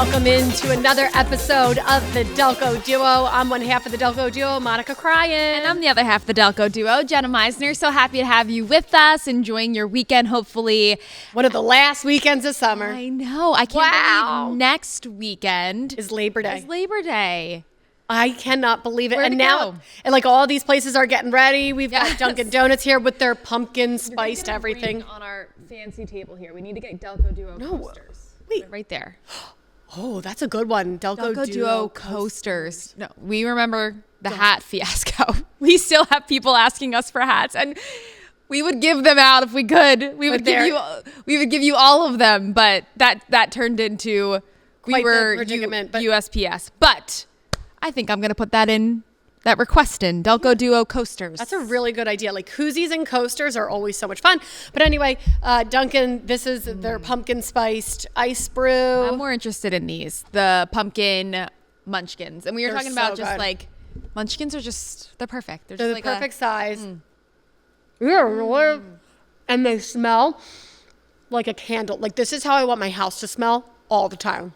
welcome into another episode of the Delco Duo. I'm one half of the Delco Duo, Monica Cryan. And I'm the other half of the Delco Duo, Jenna Meisner. So happy to have you with us, enjoying your weekend, hopefully. One of the last weekends of summer. I know. I can't believe next weekend is Labor Day. I cannot believe it. Where'd and it now, go? and like all these places are getting ready. We've got Dunkin' Donuts here with their pumpkin spiced everything. On our fancy table here, we need to get Delco Duo coasters. Wait. Right there. Oh, that's a good one. Delco Duo coasters. No, we remember the hat fiasco. We still have people asking us for hats, and we would give them out if we could. We would give you all of them, but that turned into Quite the predicament, but USPS. But I think I'm going to put that request in Delco Duo coasters. That's a really good idea. Like koozies and coasters are always so much fun. But anyway, Dunkin', this is their pumpkin spiced ice brew. I'm more interested in these, the pumpkin munchkins. And we were talking about just like munchkins are they're perfect. They're just the like perfect size. Yeah, and they smell like a candle. Like this is how I want my house to smell all the time.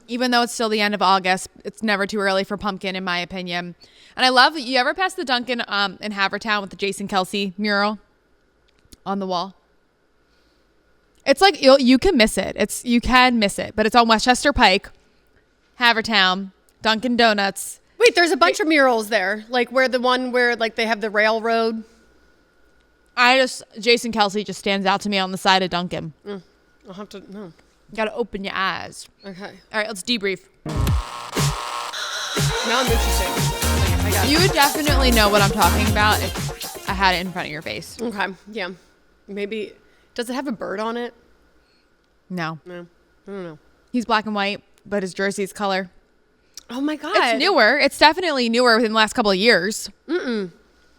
Even though it's still the end of August, it's never too early for pumpkin, in my opinion. And I love, you ever pass the Dunkin' in Havertown with the Jason Kelsey mural on the wall? It's like, you can miss it. You can miss it, but it's on Westchester Pike, Havertown, Dunkin' Donuts. Wait, there's a bunch of murals there. Like where they have the railroad. Jason Kelsey just stands out to me on the side of Dunkin'. I'll have to, no. You gotta open your eyes. Okay. All right, let's debrief. Now I'm interested. You would definitely know what I'm talking about if I had it in front of your face. Okay, yeah. Maybe, does it have a bird on it? No. No, I don't know. He's black and white, but his jersey's color. Oh my God. It's newer. It's definitely newer within the last couple of years. I'm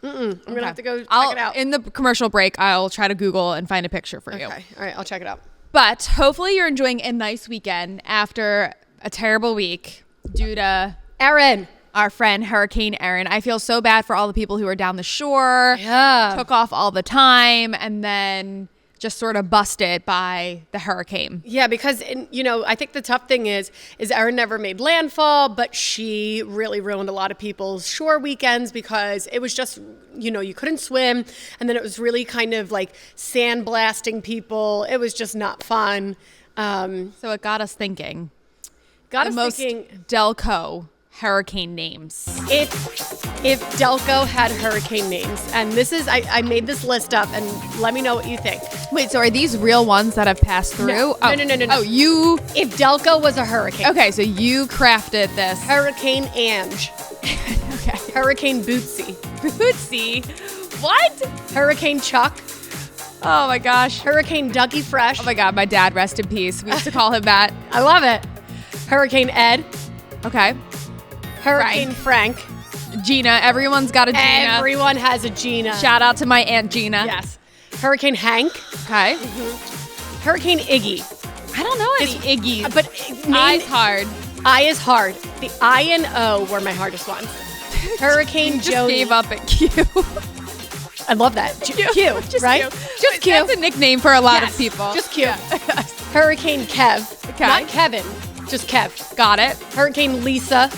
going to have to go check it out. In the commercial break, I'll try to Google and find a picture for you. Okay, all right, I'll check it out. But hopefully you're enjoying a nice weekend after a terrible week due to Erin, our friend Hurricane Erin. I feel so bad for all the people who are down the shore, took off all the time, and then just sort of busted by the hurricane. Yeah, because, I think the tough thing is Erin never made landfall, but she really ruined a lot of people's shore weekends because it was just, you couldn't swim. And then it was really kind of like sandblasting people. It was just not fun. So it got us thinking. Most Delco hurricane names. If Delco had hurricane names, and this is, I made this list up, and let me know what you think. Wait, so are these real ones that have passed through? No. Oh. No. Oh, If Delco was a hurricane. Okay, so you crafted this. Hurricane Ange. Okay. Hurricane Bootsy. Bootsy? What? Hurricane Chuck. Oh my gosh. Hurricane Dougie Fresh. Oh my God, my dad, rest in peace. We used to call him that. I love it. Hurricane Ed. Okay. Hurricane Frank. Gina. Everyone's got a Gina. Everyone has a Gina. Shout out to my Aunt Gina. Yes. Hurricane Hank. Okay. Hurricane Iggy. I don't know any Iggy's. But I's hard. I is hard. The I and O were my hardest ones. Hurricane just Jody. Gave up at Q. I love that. Q, just right? Q. Just Q. That's a nickname for a lot of people. Just Q. Yeah. Hurricane Kev. Okay. Not Kevin. Just Kev. Got it. Hurricane Lisa.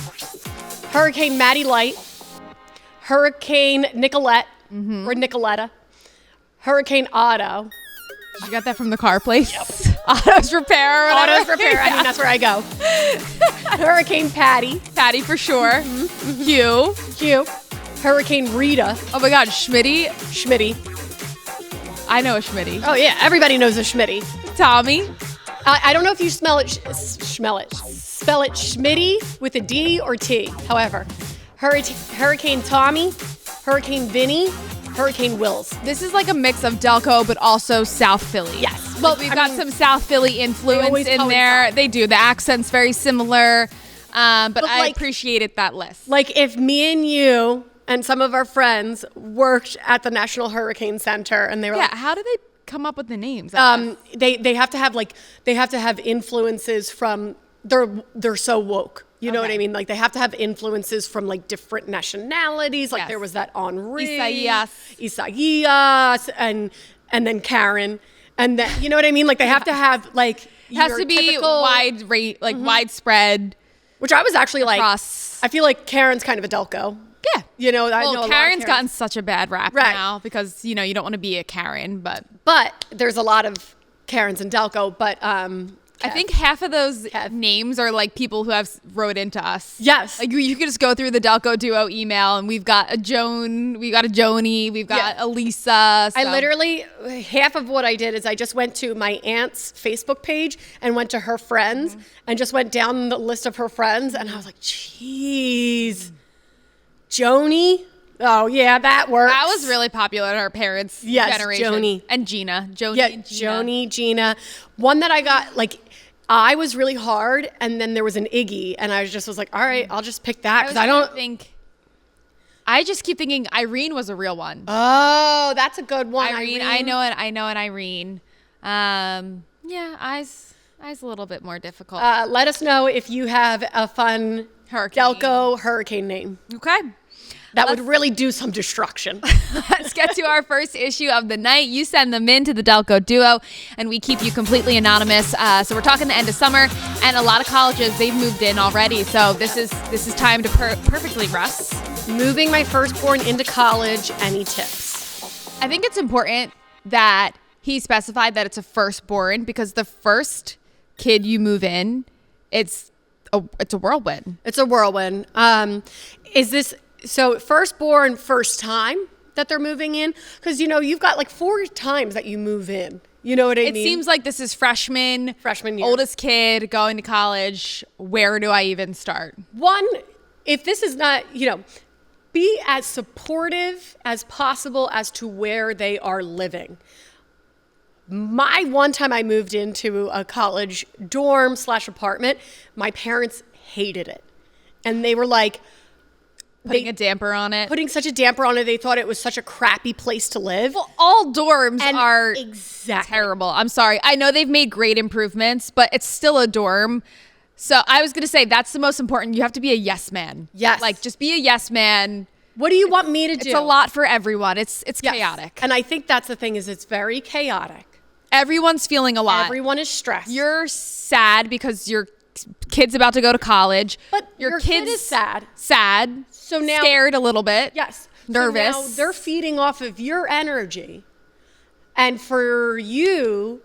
Hurricane Maddie Light. Hurricane Nicolette or Nicoletta. Hurricane Otto. You got that from the car place? Yep. Autos Repair. Autos Repair. I mean, that's where I go. Hurricane Patty. Patty for sure. Hugh. Hurricane Rita. Oh my God, Schmitty. I know a Schmitty. Oh yeah, everybody knows a Schmitty. Tommy. I don't know if you spell it Schmitty with a D or T. However, Hurricane Tommy, Hurricane Vinny, Hurricane Wills. This is like a mix of Delco, but also South Philly. Yes. Well, we've got some South Philly influence in there. They do. The accent's very similar. But I appreciated that list. Like if me and you and some of our friends worked at the National Hurricane Center and they were how do they come up with the names? They have to have influences from they're so woke. You know what I mean? Like they have to have influences from like different nationalities. Like there was that Henri, Isaias, and then Karen. And then, you know what I mean? Like they have to have like It has your to be typical, widespread. which I was actually like, across. I feel like Karen's kind of a Delco. Yeah. You know, I know a lot of Karen's Karens. gotten such a bad rap Right. now because, you don't want to be a Karen, but There's a lot of Karens in Delco, but I think half of those names are like people who have wrote into us. Yes. Like you could just go through the Delco Duo email and we've got a Joan, we've got a Joni, we've got a Lisa. So. I literally, half of what I did is I just went to my aunt's Facebook page and went to her friends and just went down the list of her friends. And I was like, geez, Joni? Oh, yeah, that works. That was really popular in our parents' generation. Joni. And Gina. Joni Yeah, and Gina. Joni, Gina. One that I got, like, I was really hard, and then there was an Iggy, and I just was like, all right, I'll just pick that, because I just keep thinking Irene was a real one. Oh, that's a good one. Irene. I know an Irene. Eyes a little bit more difficult. Let us know if you have a fun Delco hurricane name. Okay. That would really do some destruction. Let's get to our first issue of the night. You send them in to the Delco Duo, and we keep you completely anonymous. So we're talking the end of summer, and a lot of colleges, they've moved in already. So this is time to perfectly Russ. Moving my firstborn into college, any tips? I think it's important that he specified that it's a firstborn because the first kid you move in, it's a whirlwind. It's a whirlwind. Is this... So firstborn, first time that they're moving in? Because, you've got like 4 times that you move in. You know what I mean? It seems like this is freshman year. Oldest kid going to college. Where do I even start? One, if this is not, be as supportive as possible as to where they are living. My one time I moved into a college dorm / apartment, my parents hated it. And they were like... Putting a damper on it. Putting such a damper on it. They thought it was such a crappy place to live. Well, all dorms are terrible. I'm sorry. I know they've made great improvements, but it's still a dorm. So I was going to say that's the most important. You have to be a yes man. Yes. Like just be a yes man. What do you want me to do? It's a lot for everyone. It's chaotic. And I think that's the thing is it's very chaotic. Everyone's feeling a lot. Everyone is stressed. You're sad because your kid's about to go to college. But your kid is sad. Sad. So now scared a little bit. Yes. Nervous. So now they're feeding off of your energy. And for you,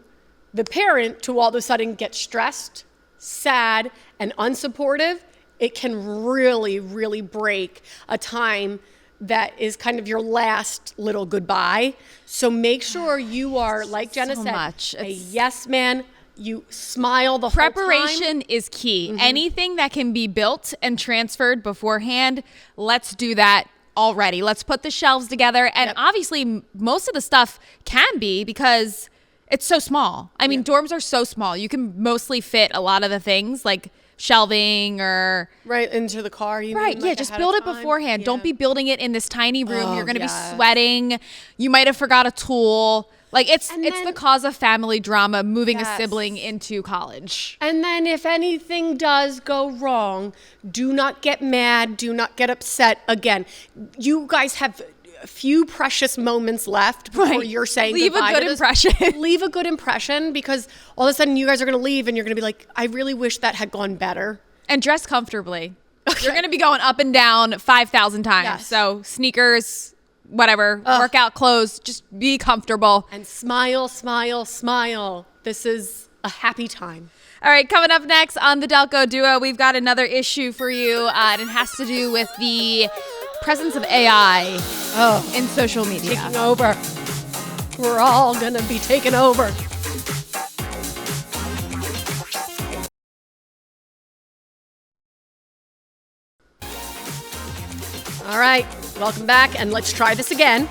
the parent, to all of a sudden get stressed, sad, and unsupportive, it can really, really break a time that is kind of your last little goodbye. So make sure you are, like Jenna said, a yes man. You smile the whole time. Preparation is key. Anything that can be built and transferred beforehand, let's do that already. Let's put the shelves together. And obviously, most of the stuff can be because it's so small. I mean, dorms are so small. You can mostly fit a lot of the things like shelving or... Right, into the car. Just build it beforehand. Don't be building it in this tiny room. You're going to be sweating. You might have forgot a tool. Like it's the cause of family drama moving a sibling into college. And then if anything does go wrong, do not get mad, do not get upset. Again, you guys have a few precious moments left before you're saying goodbye. Leave a good impression. Leave a good impression because all of a sudden you guys are going to leave and you're going to be like, I really wish that had gone better. And dress comfortably. Okay. You're going to be going up and down 5,000 times. Yes. So sneakers, whatever, workout clothes, just be comfortable. And smile, smile, smile. This is a happy time. All right, coming up next on the Delco Duo, we've got another issue for you, and it has to do with the presence of AI in social media. Taking over. We're all going to be taken over. All right, welcome back, and let's try this again.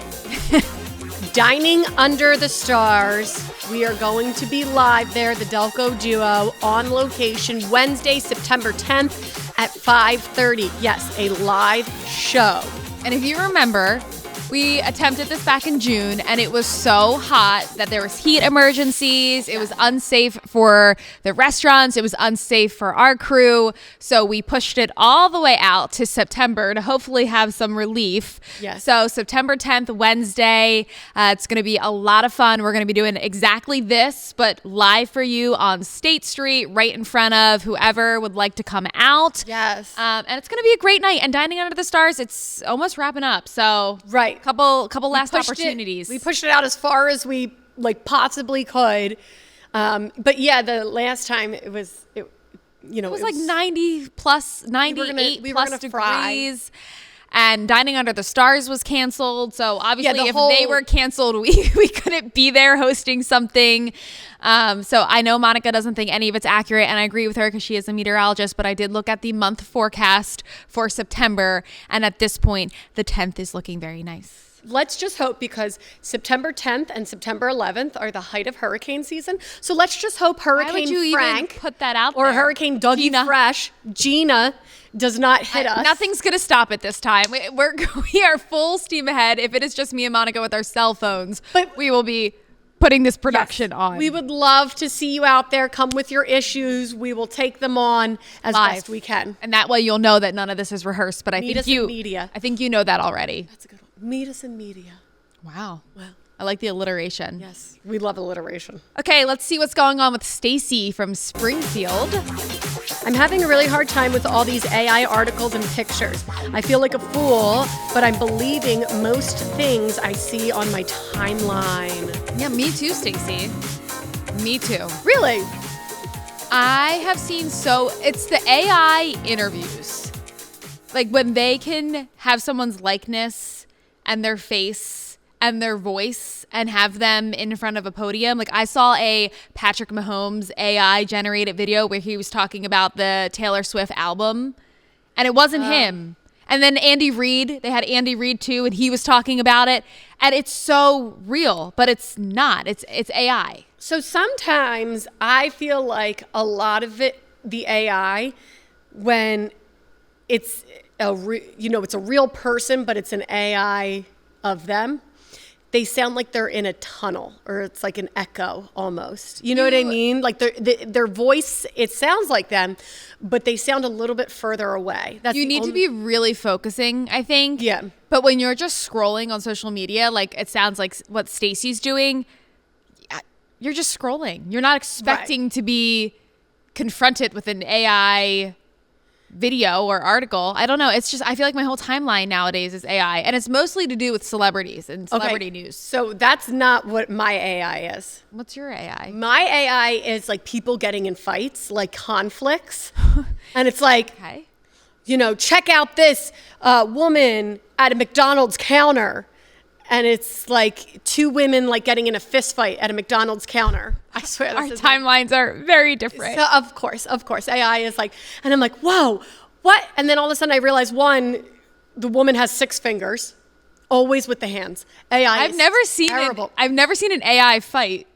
Dining Under the Stars. We are going to be live there, the Delco Duo, on location Wednesday, September 10th at 5:30. Yes, a live show. And if you remember, We attempted this back in June, and it was so hot that there was heat emergencies. It was unsafe for the restaurants. It was unsafe for our crew. So we pushed it all the way out to September to hopefully have some relief. Yes. So September 10th, Wednesday, it's going to be a lot of fun. We're going to be doing exactly this, but live for you on State Street, right in front of whoever would like to come out. Yes. And it's going to be a great night. And Dining Under the Stars, it's almost wrapping up. So right. Couple last opportunities. We pushed it out as far as we possibly could. But yeah, the last time it was like 98 plus degrees. And Dining Under the Stars was canceled. So obviously they were canceled, we couldn't be there hosting something. So I know Monica doesn't think any of it's accurate, and I agree with her because she is a meteorologist, but I did look at the month forecast for September, and at this point, the 10th is looking very nice. Let's just hope, because September 10th and September 11th are the height of hurricane season. So let's just hope Hurricane Frank even put that out or there? Hurricane Dougie Fresh, Gina, does not hit us. Nothing's going to stop it this time. We are full steam ahead. If it is just me and Monica with our cell phones, we will be putting this production on. We would love to see you out there. Come with your issues. We will take them on as best we can. And that way you'll know that none of this is rehearsed. But I think you know that already. That's a good one. Meet us in media. Wow. I like the alliteration. Yes, we love alliteration. Okay, let's see what's going on with Stacy from Springfield. I'm having a really hard time with all these AI articles and pictures. I feel like a fool, but I'm believing most things I see on my timeline. Yeah, me too, Stacy. Me too. Really? I have seen it's the AI interviews. Like when they can have someone's likeness and their face and their voice and have them in front of a podium. Like I saw a Patrick Mahomes AI generated video where he was talking about the Taylor Swift album, and it wasn't him. And then they had Andy Reid too, and he was talking about it, and it's so real, but it's not. It's AI. So sometimes I feel like a lot of the AI, when it's it's a real person, but it's an AI of them, they sound like they're in a tunnel, or it's like an echo almost. You know what I mean? Like their voice, it sounds like them, but they sound a little bit further away. You need to be really focusing, I think. Yeah. But when you're just scrolling on social media, like it sounds like what Stacy's doing, you're just scrolling. You're not expecting to be confronted with an AI video or article. I don't know. It's just, I feel like my whole timeline nowadays is AI, and it's mostly to do with celebrities and celebrity news. So that's not what my AI is. What's your AI? My AI is like people getting in fights, like conflicts. And it's like, check out this woman at a McDonald's counter. And it's like two women like getting in a fist fight at a McDonald's counter. I swear. Our timelines are very different. So of course. AI is like, and I'm like, whoa, what? And then all of a sudden I realize, the woman has 6 fingers, always with the hands. AI I've never seen an AI fight.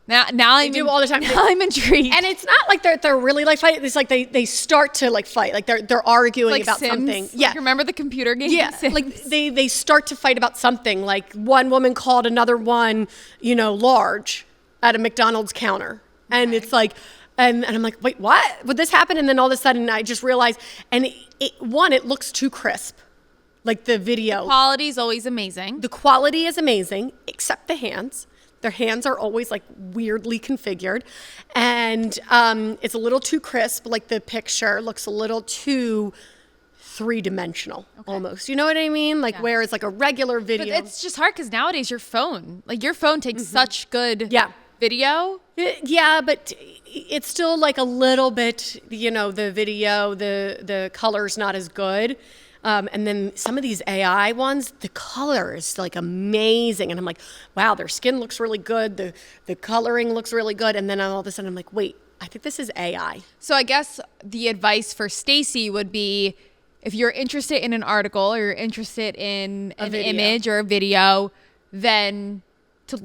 Now I do all the time. Now I'm intrigued. And it's not like they're really like fighting. It's like they start to like fight. Like they're arguing like about Sims? something. Yeah. Like, remember the computer game? Yeah. Sims? Like they start to fight about something. Like one woman called another one, large at a McDonald's counter. And it's like, and I'm like, wait, what? Would this happen? And then all of a sudden I just realized, and it looks too crisp. Like the video. The quality is always amazing. The quality is amazing, except the hands. Their hands are always like weirdly configured, and it's a little too crisp. Like the picture looks a little too 3-dimensional almost. You know what I mean? Like where it's like a regular video. But it's just hard because nowadays your phone takes such good video. Yeah, but it's still like a little bit, the video, the color's not as good. And then some of these AI ones, the color is like amazing. And I'm like, wow, their skin looks really good. The coloring looks really good. And then all of a sudden I'm like, wait, I think this is AI. So I guess the advice for Stacy would be, if you're interested in an article or you're interested in an image or a video, then to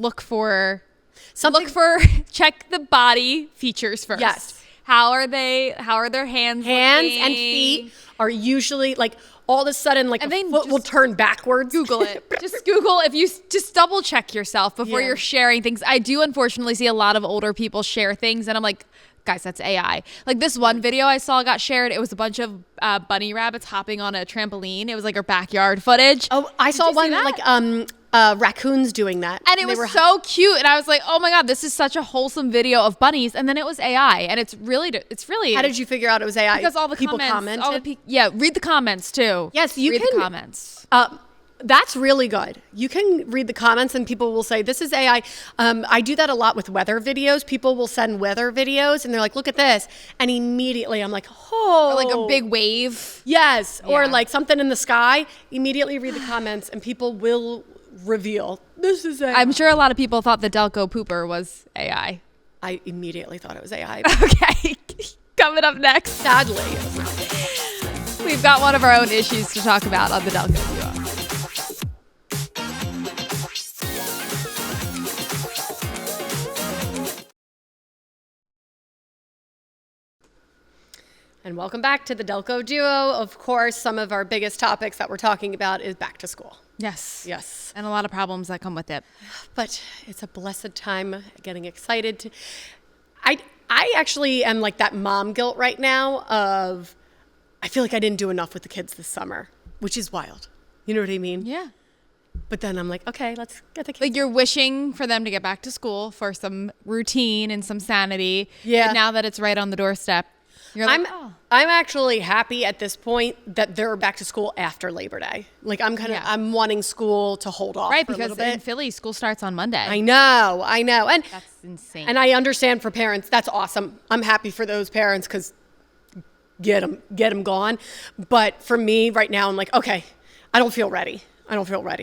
check the body features first. Yes. How are their hands Hands looking? and feet are usually like all of a sudden like And a then foot will just turn backwards. Google it. Just Google if you just double check yourself before Yeah. you're sharing things. I do unfortunately see a lot of older people share things, and I'm like, guys, that's AI. Like this one video I saw got shared. It was a bunch of bunny rabbits hopping on a trampoline. It was like our backyard footage. Oh, I saw you see one that? like raccoons doing that. And it was so cute, and I was like, "Oh my god, this is such a wholesome video of bunnies." And then it was AI, and it's really. How did you figure out it was AI? Because all the people comments, commented. read the comments too. Yes, you read can the comments. That's really good. You can read the comments and people will say, this is AI. I do that a lot with weather videos. People will send weather videos and they're like, look at this. And immediately I'm like, oh. Or like a big wave. Yes. Or Yeah. like something in the sky. Immediately read the comments and people will reveal, this is AI. I'm sure a lot of people thought the Delco pooper was AI. I immediately thought it was AI. Okay. Coming up next, Sadly. we've got one of our own issues to talk about on the Delco Duo. And welcome back to the Delco Duo. Of course, some of our biggest topics that we're talking about is back to school. Yes. Yes. And a lot of problems that come with it. But it's a blessed time, getting excited to I actually am like that mom guilt right now of I feel like I didn't do enough with the kids this summer, which is wild. You know what I mean? Yeah. But then I'm like, okay, let's get the kids. Like you're wishing for them to get back to school for some routine and some sanity. Yeah. But now that it's right on the doorstep, you're like, I'm actually happy at this point that they're back to school after Labor Day. Like I'm wanting school to hold off right, for a because little bit. in Philly, school starts on Monday. I know. And That's insane. And I understand for parents, that's awesome. I'm happy for those parents because get them gone. But for me right now, I'm like, okay, I don't feel ready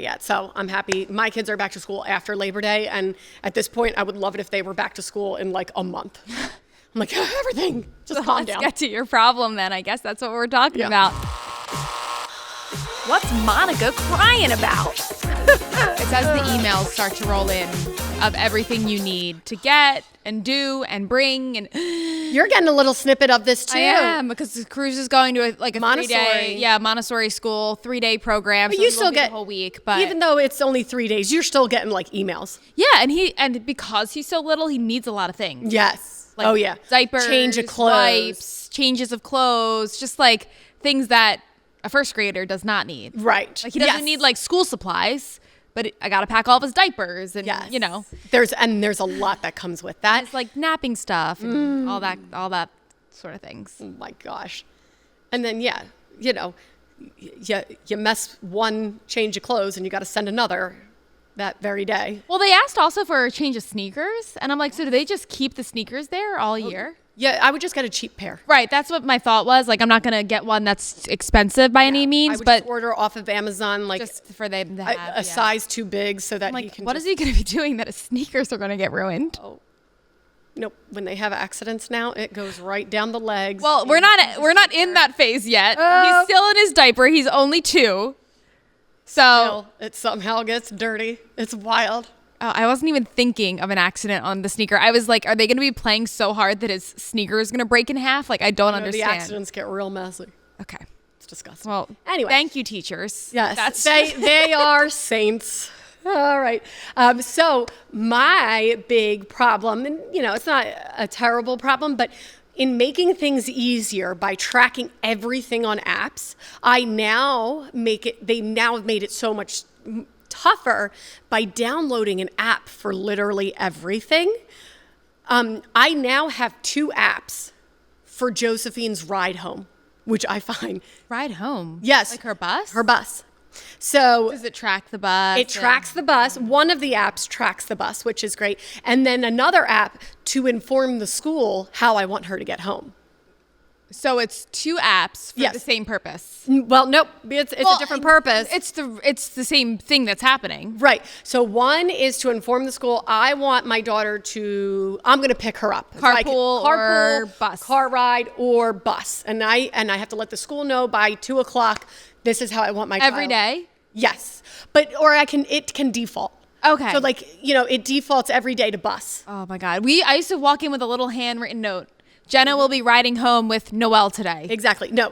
yet. So I'm happy. My kids are back to school after Labor Day. And at this point, I would love it if they were back to school in like a month. I'm like, everything, just calm down. Let's get to your problem then. I guess that's what we're talking Yeah. about. What's Monica crying about? It's as the emails start to roll in of everything you need to get and do and bring. And You're getting a little snippet of this too. I am, because the cruise is going to a Montessori. 3-day, Montessori school, 3-day program. But So you we still won't be get the whole week, but even though it's only 3 days, you're still getting like emails. yeah, and because he's so little, he needs a lot of things. Yes. Like oh yeah. diapers, change of clothes, wipes, changes of clothes, just like things that a first grader does not need. Right. Like he doesn't need like school supplies, but I got to pack all of his diapers and Yes. you know, There's a lot that comes with that. it's like napping stuff and all that sort of things. Oh my gosh. And then you mess one change of clothes and you got to send another that very day. Well, they asked also for a change of sneakers, and I'm like, so do they just keep the sneakers there all year? Yeah, I would just get a cheap pair. Right, that's what my thought was. Like, I'm not gonna get one that's expensive by any I means, would but just order off of Amazon like just for them to a, have a size too big so that I'm he like, can what is he gonna be doing that his sneakers are gonna get ruined? Oh. Nope. When they have accidents now, it goes right down the legs. Well, we're not in that phase yet. Oh. He's still in his diaper. He's only 2. So It somehow gets dirty. It's wild. I wasn't even thinking of an accident on the sneaker. I was like, are they going to be playing so hard that his sneaker is going to break in half? Like, I don't The understand. accidents get real messy. Okay. It's disgusting. Well, Anyway. thank you, teachers. Yes, they are saints. All right. So my big problem, and it's not a terrible problem, but in making things easier by tracking everything on apps, they now have made it so much tougher by downloading an app for literally everything. I now have 2 apps for Josephine's ride home, which I find Ride home. yes, Like her bus? her bus. So Does it track the bus? it tracks the bus. One of the apps tracks the bus, which is great. And then another app to inform the school how I want her to get home. So it's 2 apps for Yes. the same purpose. Well, nope. It's a different purpose. It's the same thing that's happening. Right. So one is to inform the school, I want my daughter I'm going to pick her up. Carpool or bus. Car ride or bus. And I have to let the school know by 2:00, this is how I want my child. Every day? Yes. It can default. Okay. So it defaults every day to bus. Oh my God. I used to walk in with a little handwritten note. Jenna will be riding home with Noelle today. Exactly. No,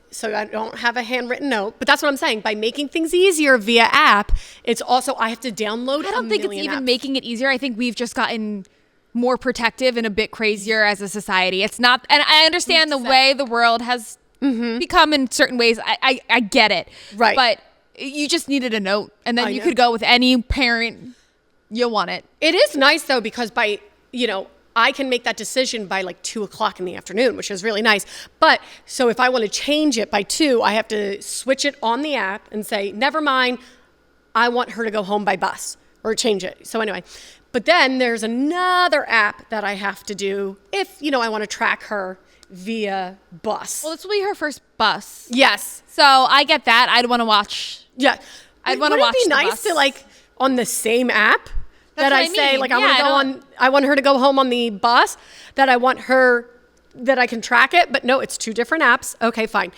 so I don't have a handwritten note, but that's what I'm saying. By making things easier via app, it's also, I have to download I don't think it's even making it easier. I think we've just gotten more protective and a bit crazier as a society. It's not, and I understand the way the world has become in certain ways. I get it. Right. But you just needed a note, and then you could go with any parent you want it. It is nice though, because I can make that decision by like 2:00 in the afternoon, which is really nice. But so if I want to change it by 2, I have to switch it on the app and say, never mind, I want her to go home by bus, or change it. So anyway, but then there's another app that I have to do if, I want to track her via bus. Well, this will be her first bus. Yes. So I get that. I'd want to watch. Yeah. I'd want to watch the bus. Would it be nice to like on the same app? That I say, like, I want her to go home on the bus, that I can track it, but no, it's 2 different apps. Okay, fine.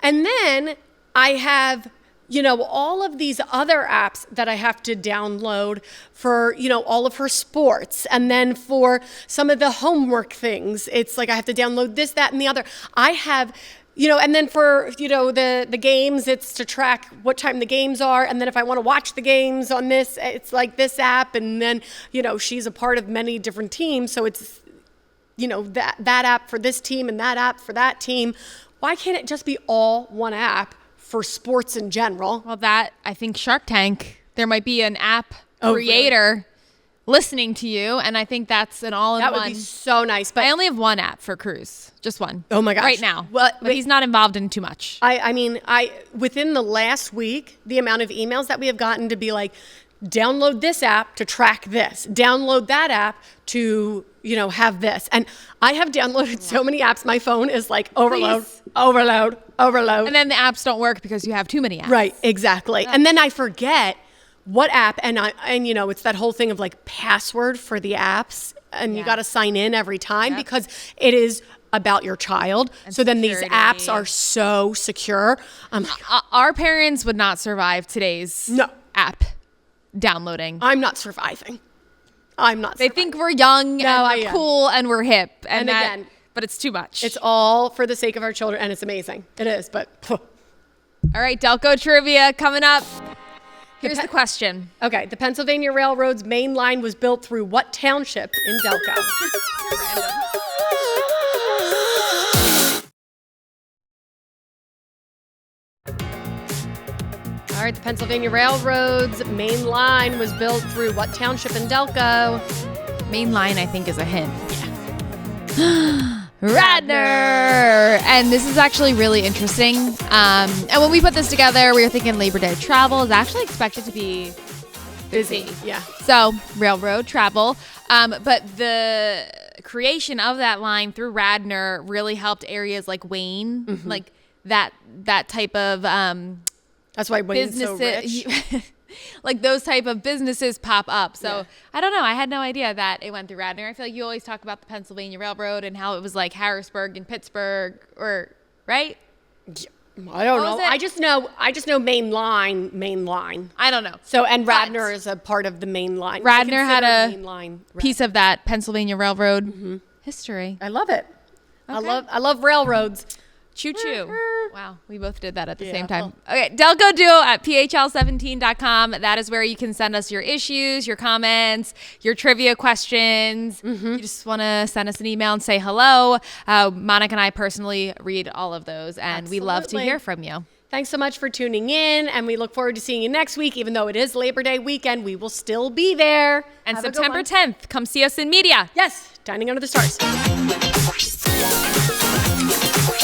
And then I have, all of these other apps that I have to download for, all of her sports. And then for some of the homework things, it's like I have to download this, that, and the other. I have... and then for, the games, it's to track what time the games are. And then if I want to watch the games on this, it's like this app. And then, she's a part of many different teams. So it's, that app for this team and that app for that team. Why can't it just be all one app for sports in general? Well, I think Shark Tank, there might be an app creator listening to you, and I think that's an all-in-one. That would be so nice. But I only have one app for Cruise, just one. Oh my gosh! Right now, but he's not involved in too much. I within the last week, the amount of emails that we have gotten to be like, download this app to track this, download that app to have this, and I have downloaded so many apps. My phone is like overload, and then the apps don't work because you have too many apps. Right, exactly, and then I forget what app, and it's that whole thing of like password for the apps, and you got to sign in every time because it is about your child. And so then these apps are so secure. Our parents would not survive today's app downloading. I'm not surviving. They think we're young and we're cool and we're hip, and again, but it's too much. It's all for the sake of our children, and it's amazing. It is, but. All right, Delco trivia coming up. Here's the question. Okay, the Pennsylvania Railroad's main line was built through what township in Delco? All right, the Pennsylvania Railroad's main line was built through what township in Delco? Main line, I think, is a hint. Yeah. Radnor. And this is actually really interesting. And when we put this together, we were thinking Labor Day travel is actually expected to be busy. Yeah. So railroad travel. But the creation of that line through Radnor really helped areas like Wayne, like that type of that's why Wayne's so rich. Like those type of businesses pop up. So I don't know. I had no idea that it went through Radnor. I feel like you always talk about the Pennsylvania Railroad and how it was like Harrisburg and Pittsburgh, right? I don't know. I just know main line. I don't know. So and Radnor is a part of the main line. Radnor had a piece of that Pennsylvania Railroad history. I love it. Okay. I love railroads. Choo choo. Wow, we both did that at the same time. Okay, Delco Duo at phl17.com. That is where you can send us your issues, your comments, your trivia questions. You just want to send us an email and say hello. Monica and I personally read all of those, and we love to hear from you. Thanks so much for tuning in, and we look forward to seeing you next week. Even though it is Labor Day weekend, we will still be there. And September 10th, come see us in media. Yes, Dining Under the Stars.